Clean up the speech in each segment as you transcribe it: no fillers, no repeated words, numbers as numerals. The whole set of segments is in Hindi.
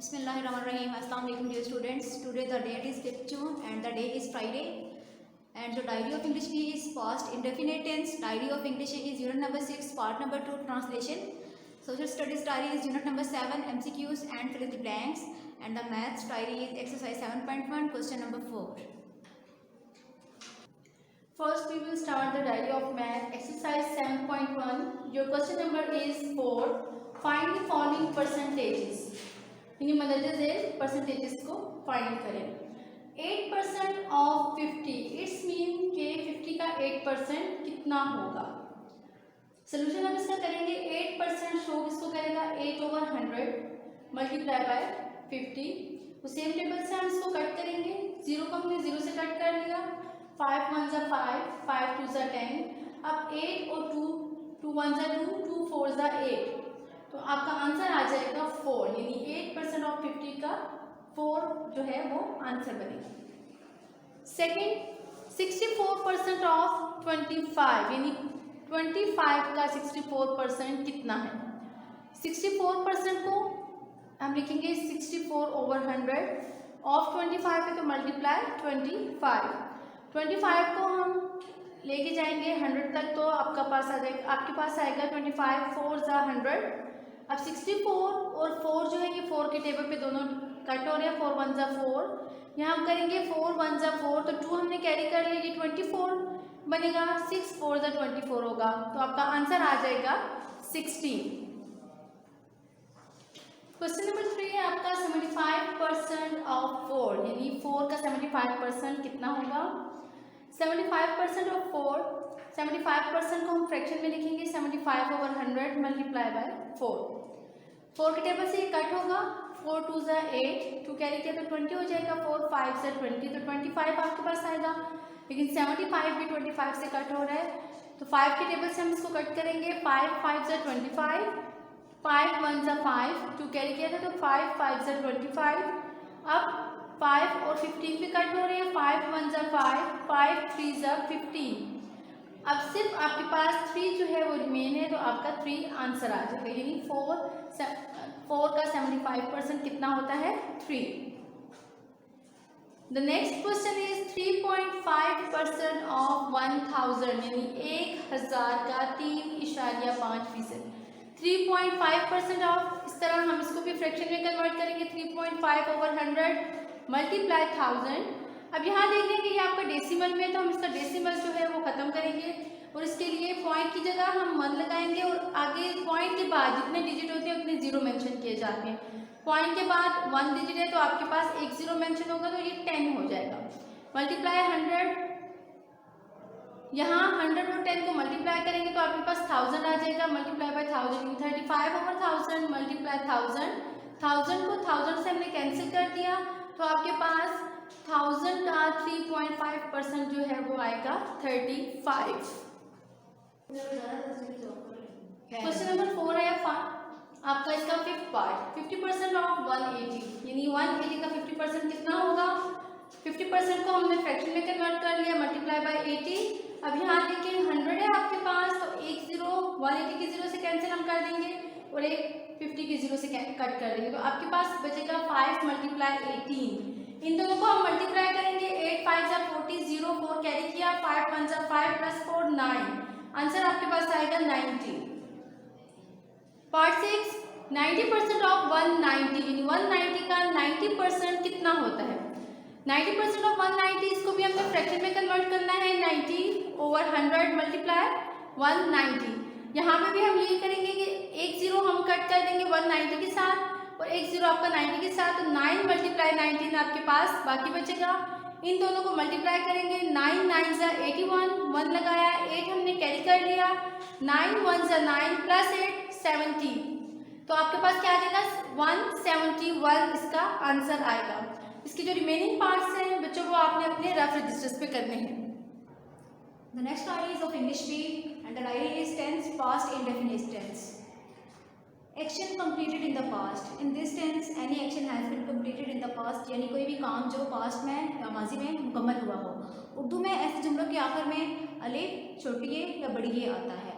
Bismillahirrahmanirrahim. Assalamu alaikum dear students. Today the date is 5th June and the day is Friday. And the diary of English is past indefinite tense. Diary of English is unit number 6, part number 2, translation. Social studies diary is unit number 7, MCQs and fill in the blanks. And the maths diary is exercise 7.1, question number 4. First we will start the diary of math, exercise 7.1. Your question number is 4. Find the following percentages. यानी मदद से परसेंटेजेस को फाइंड करें. 8% ऑफ 50 इट्स मीन के 50 का 8% कितना होगा. सोल्यूशन हम इसका करेंगे. 8% शो किसको करेगा 8/100 मल्टीप्लाई बाय 50. उस सेम टेबल से हम इसको कट करेंगे. 0 को हमने 0 से कट कर लिया. 5 1 जा 5, 5 2 जा 10. अब 8 और 2, 2 1 जा 2, 2 4 जा 8. तो आपका आंसर आ जाएगा 4. यानी 8% ऑफ 50 का 4 जो है वो आंसर बनेगा. सेकंड 64% ऑफ 25 यानी 25 का 64% कितना है. 64% को हम लिखेंगे 64/100 ऑफ 25 है तो मल्टीप्लाई 25. 25 को हम लेके जाएंगे 100 तक तो आपके पास आएगा 25 4 जा 100. अब 64 और 4 जो है ये 4 के टेबल पे दोनों कट हो रहे हैं. 4 1 जा 4. यहाँ हम करेंगे 4 1 जा 4 तो 2 हमने कैरी कर लिया. ये 24 बनेगा. 6 4 जा 24 होगा. तो आपका आंसर आ जाएगा 16. क्वेश्चन नंबर 3 है आपका 75% ऑफ 4 यानी 4 का 75% कितना होगा. 75% ऑफ 4, 75% को हम फ्रैक्शन में लिखेंगे. 75/100 मल्टीप्लाई बाय 4. 4 के टेबल से ये कट होगा. 4 2 जा 8, 2 कैरी किया तो 20 हो जाएगा. 4 5 से 20 तो 25 आपके पास आएगा. लेकिन 75 भी 25 से कट हो रहा है तो 5 के टेबल से हम इसको कट करेंगे. 5 5 जा 25, 5 1 जा 5, 2 कैरी किया था तो 5 5 जा 25. अब 5 और 15 पे कट हो रहे हैं. 5 1 जा 5, 5 3 जा 15. अब सिर्फ आपके पास 3 जो है वो रिमेन है तो आपका 3 आंसर आ जाएगा. यानी 4 का 75% कितना होता है 3. The next question is 3.5% of 1000 यानी 1000 का 3.5%. 3.5% ऑफ इस तरह हम इसको भी फ्रैक्शन में कन्वर्ट करेंगे. 3.5/100 मल्टीप्लाई 1000. अब यहाँ देख लेंगे ये आपका डेसिमल में तो हम इसका डेसिमल जो है वो खत्म करेंगे और इसके लिए पॉइंट की जगह हम 1 लगाएंगे और आगे पॉइंट के बाद जितने डिजिट होते हैं उतने 0 मेंशन किए जाते हैं. पॉइंट के बाद 1 डिजिट है तो आपके पास एक 0 मेंशन होगा तो ये 10 हो जाएगा. मल्टीप्लाई 100. यहाँ 100 और 10 को मल्टीप्लाई करेंगे तो आपके पास 1000 आ जाएगा. Multiply by 1000 35/1000 multiply 1000. 1000 को 1000 से हमने कैंसिल कर दिया तो आपके पास 1000 का 3.5% जो है वो आएगा 35. क्वेश्चन नंबर 4 है आपका इसका 5th पार्ट. 50% ऑफ 180 यानी 180 का 50% कितना होगा. 50% को हमने फ्रैक्शन में कन्वर्ट कर लिया. Multiply by 80. अब यहाँ देखिए 100 है आपके पास तो एक 0 180 के 0 से कैंसिल हम कर देंगे और एक 50 के 0 से कट कर देंगे तो आपके पास बचेगा 5 मल्टीप्लाई 18. इन दोनों को हम मल्टीप्लाई करेंगे. 8 5 जा 40, 0 4 कैरी किया. 5 1 जा 5 प्लस 4 9. आंसर आपके पास आएगा 90. पार्ट 6 90% ऑफ 190 यानी 190 का 90% कितना होता है. 90% ऑफ 190 इसको भी हमने फ्रैक्शन में कन्वर्ट करना है. 90/100 मल्टीप्लाई 190. यहाँ पे भी हम यही करेंगे कि एक 0 हम कट कर देंगे 190 के साथ और एक 0 आपका 90 के साथ तो 9 मल्टीप्लाई 19 आपके पास बाकी बचेगा. इन दोनों को मल्टीप्लाई करेंगे. 9 9 जा 81, 1 लगाया. 8 हमने कैरी कर लिया. 9 1 जा 9 प्लस 8 70. तो आपके पास क्या आ जाएगा 171 इसका आंसर आएगा. इसके जो रिमेनिंग पार्ट्स हैं बच्चों वो आपने अपने रफ रजिस्टर्स पे करने हैं. The next diary is of English B and the diary is tense past indefinite tense. Action completed in the past. In this tense any action has been completed in the past यानी कोई भी काम जो पास्ट में या माजी में मुकम्मल हुआ हो. उर्दू में ऐसे जुमलों के आखिर में अलिफ छोटी ए या बड़ी ए आता है.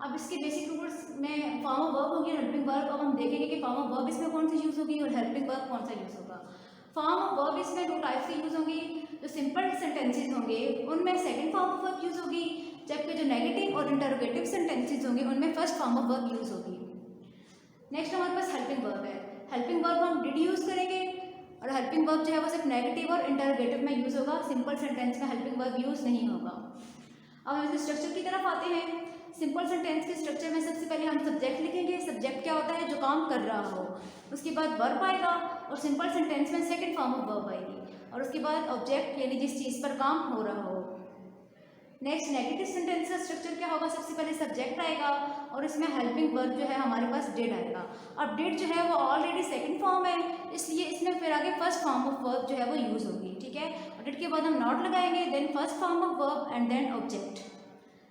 अब इसके बेसिक रूल्स में फॉर्म ऑफ वर्ब होगी हेल्पिंग वर्ब। अब हम देखेंगे कि फॉर्म ऑफ वर्ब इसमें कौन सी यूज़ होगी और हेल्पिंग वर्ब कौन सा यूज़ होगा। फॉर्म ऑफ वर्ब इसमें 2 टाइप से यूज़ होंगी। जो सिंपल सेंटेंसेज होंगे उनमें second form of verb use होगी, जबकि जो नेगेटिव और इंटरोगेटिव सेंटेंसेज होंगे उनमें first form of verb use होगी। नेक्स्ट हमारे पास हेल्पिंग वर्ब है। हेल्पिंग वर्ब हम डिड यूज़ करेंगे और हेल्पिंग वर्ब जो है वो सिर्फ नेगेटिव और इंटरोगेटिव में यूज़ होगा, सिंपल सेंटेंस में हेल्पिंग वर्ब यूज़ नहीं होगा। अब हम इसके स्ट्रक्चर की तरफ आते हैं। सिंपल सेंटेंस के स्ट्रक्चर में सबसे पहले हम सब्जेक्ट लिखेंगे। सब्जेक्ट क्या होता है? जो काम कर रहा हो। उसके बाद वर्ब आएगा और सिंपल सेंटेंस में सेकंड फॉर्म ऑफ वर्ब आएगी और उसके बाद ऑब्जेक्ट यानी जिस चीज़ पर काम हो रहा हो। नेक्स्ट नेगेटिव सेंटेंस का स्ट्रक्चर क्या होगा? सबसे पहले सब्जेक्ट आएगा और इसमें हेल्पिंग वर्ब जो है हमारे पास डिड आएगा। अब डिड जो है वो ऑलरेडी सेकंड फॉर्म है, इसलिए इसमें फिर आगे फर्स्ट फॉर्म ऑफ वर्ब जो है वो यूज़ होगी, ठीक है। और डिड के बाद हम नॉट लगाएंगे, then first form of verb and then object.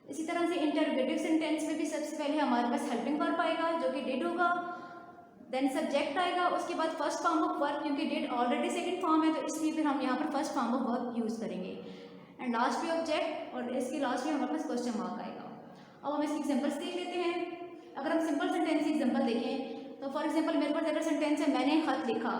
इसी तरह से इंटरोगेटिव सेंटेंस में भी सबसे पहले हमारे पास हेल्पिंग वर्ब आएगा जो कि डिड होगा, देन सब्जेक्ट आएगा, उसके बाद फर्स्ट फॉर्म ऑफ वर्ब, क्योंकि डिड ऑलरेडी सेकंड फॉर्म है तो इसलिए फिर हम यहाँ पर first form of verb use करेंगे एंड लास्ट में ऑब्जेक्ट और इसके लास्ट में हमारे पास क्वेश्चन मार्क आएगा। अब हम इसके एग्जांपल्स देख लेते हैं। अगर हम सिंपल सेंटेंस की एग्जांपल देखें तो फॉर एग्जांपल मेरे पास अगर सेंटेंस है मैंने खत लिखा,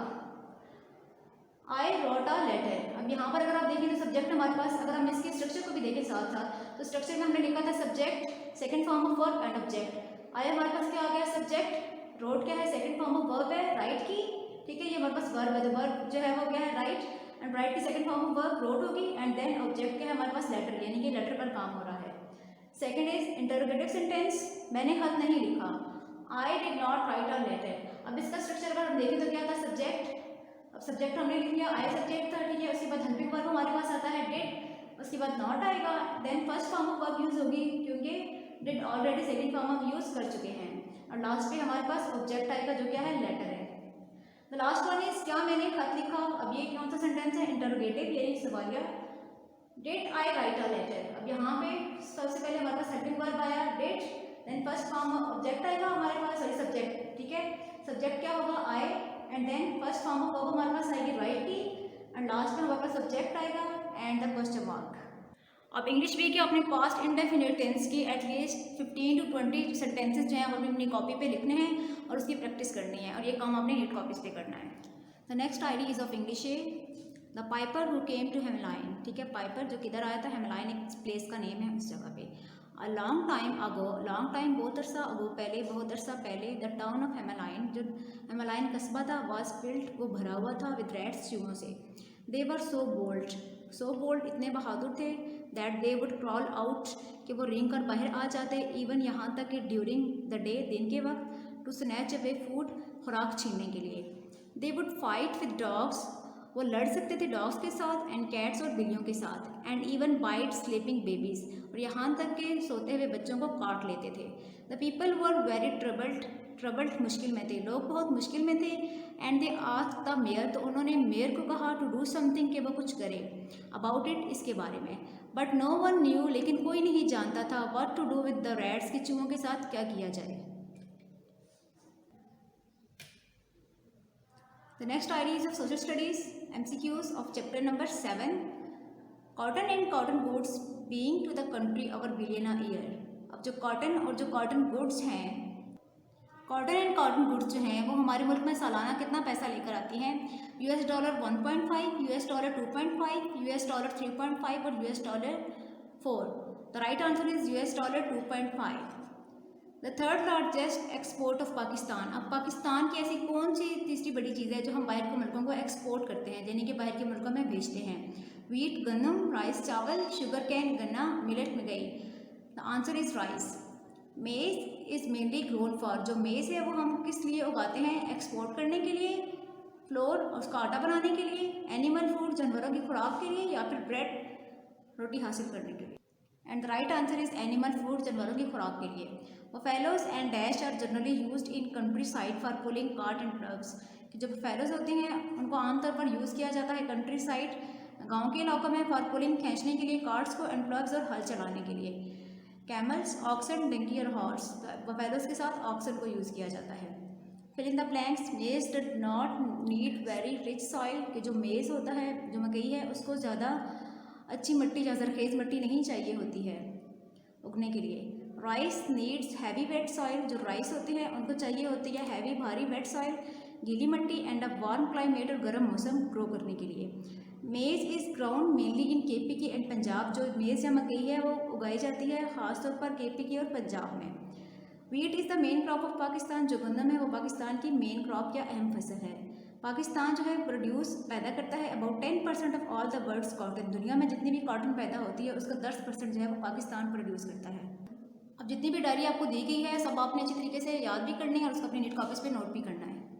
आई रोट अ लेटर। अब यहाँ पर अगर आप देखें तो सब्जेक्ट हमारे पास, अगर हम इसके स्ट्रक्चर को भी देखें साथ साथ, तो स्ट्रक्चर में हमने लिखा था subject, second form of verb and object. I हमारे पास क्या आ गया? सब्जेक्ट, रोट क्या है? सेकंड फॉर्म ऑफ वर्ब है, राइट की, ठीक है, ये हमारे पास वर्ब है, तो वर्ब जो है वो क्या है? राइट, एंड राइट की second form of verb wrote होगी एंड देन ऑब्जेक्ट क्या है हमारे पास? लेटर, यानी कि लेटर पर काम हो रहा है। सेकंड इज इंटरोगेटिव सेंटेंस, मैंने खत नहीं लिखा, I did not write a letter. अब इसका स्ट्रक्चर अगर हम देखें तो क्या था? सब्जेक्ट, अब सब्जेक्ट हमने लिख लिया, आई सब्जेक्ट था, ठीक है, उसके बाद हेल्पिंग वर्ब हमारे पास आता है डिड, उसके बाद नॉट आएगा, then first form of verb use होगी क्योंकि did already second form of use कर चुके हैं, और लास्ट में हमारे पास ऑब्जेक्ट आएगा जो क्या है? लेटर है। द लास्ट वन इज क्या मैंने खत लिखा। अब ये कौन सा सेंटेंस है? इंटरोगेटिव यानी सवालिया। Did I write a letter. अब यहाँ पे सबसे पहले हमारे पास हेल्पिंग वर्ब आया did, then first form object आएगा हमारे पास, सॉरी सब्जेक्ट, ठीक है, सब्जेक्ट क्या होगा? I, and then first form of verb हमारे पास आएगी राइट की, एंड लास्ट में हमारे पास सब्जेक्ट आएगा एंड द क्वेश्चन मार्क। अब इंग्लिश भी क्या अपने पास्ट इंडेफिनिट टेंस की एटलीस्ट 15 to 20 सेंटेंसेस जो हैं वो अपनी कॉपी पे लिखने हैं और उसकी प्रैक्टिस करनी है, और ये काम आपने नीट कॉपीज पे करना है। The next ID is of English है the piper who came to Hamelin, ठीक है, पाइपर जो किधर आया था? हेमलाइन एक प्लेस का नेम है उस जगह पे। A long time ago, long time बहुत अरसा, अगो पहले, बहुत अरसा पहले, द टाउन ऑफ हेमलाइन जो हेमलाइन कस्बा था, वाज फिल्ड वो भरा हुआ था विद रैट्स चूहों से। दे वर सो बोल्ड, सो बोल्ड इतने बहादुर थे, that they would crawl out कि वो रेंग कर बाहर आ जाते, इवन यहाँ तक कि ड्यूरिंग द डे दिन के वक्त, टू स्नैच अवे फूड खुराक छीनने के लिए। They would fight with dogs, वो लड़ सकते थे डॉग्स के साथ, एंड कैट्स और बिल्लियों के साथ, and even bite sleeping babies, और यहाँ तक के सोते हुए बच्चों को काट लेते थे। The people were very troubled मुश्किल में थे, लोग बहुत मुश्किल में थे, and they asked the mayor, तो उन्होंने मेयर को कहा टू डू समथिंग कि वो कुछ करे, अबाउट इट इसके बारे में, बट नो वन न्यू, लेकिन कोई नहीं जानता था, what to do with the rats, कि चूहों के साथ क्या किया जाए। The next idea is of social studies, MCQs of chapter number 7, cotton and cotton goods being to the country our billion a year। अब जो कॉटन और जो कॉटन गुड्स हैं, कॉटन एंड कॉटन गुड्स जो हैं वो हमारे मुल्क में सालाना कितना पैसा लेकर आती हैं? US dollar 1.5, US dollar 2.5, US dollar 3.5 और US dollar 4। The right answer is US dollar 2.5। The third largest export of Pakistan, अब पाकिस्तान की ऐसी कौन सी तीसरी बड़ी चीज़ है जो हम बाहर के मुल्कों को एक्सपोर्ट करते हैं, यानी कि बाहर के मुल्कों में बेचते हैं? वीट गंदम, राइस चावल, शुगर कैन गन्ना, मिलेट मकई। The answer is rice. मेज इज़ मेनली ग्रोन फॉर, जो मेज है वो हम किस लिए उगाते हैं? एक्सपोर्ट करने के लिए, फ्लोर और उसका आटा बनाने के लिए, एनिमल फूड जानवरों की खुराक के लिए, या फिर ब्रेड रोटी हासिल करने के लिए। And the right answer is animal food, जानवरों की खुराक के लिए। Buffaloes and dash are generally used in country side for pulling cart and trucks, कि जो बफेलोज होते हैं उनको आमतौर पर यूज़ किया जाता है कंट्री साइड, गाँव के इलाकों में, फॉर पुलिंग खींचने के लिए कार्ट्स को, एंड ट्रक्स और हल चलाने के लिए। कैमल्स, ऑक्सन, डंकी और हॉर्स, बफेलोज के साथ ऑक्सन को यूज़ किया जाता है। फिर इन the blanks, maize did not need very rich soil, कि जो मेज होता है, जो मकई है, उसको ज़्यादा अच्छी मिट्टी या जरखेज़ मिट्टी नहीं चाहिए होती है उगने के लिए। Rice needs heavy weight soil, जो राइस होते हैं उनको चाहिए होती है हैवी भारी वेट सॉइल, गीली मिट्टी एंड अ वार्म क्लाइमेट और गर्म मौसम ग्रो करने के लिए। मेज़ is ground mainly in KP and Punjab, जो मेज़ या मकई है वो उगाई जाती है ख़ासतौर पर केपी और पंजाब में। Wheat is the main crop of Pakistan, जो गंदम है वो पाकिस्तान की मेन क्रॉप या अहम फसल है। पाकिस्तान जो है प्रोड्यूस पैदा करता है about 10% of all the world's cotton, दुनिया में जितनी भी कॉटन पैदा होती है उसका 10% जो है वो पाकिस्तान प्रोड्यूस करता है। अब जितनी भी डायरी आपको दी गई है सब आपने अच्छी तरीके से याद भी करनी है और उसको अपनी नीट कॉपीज़ पे नोट भी करना है।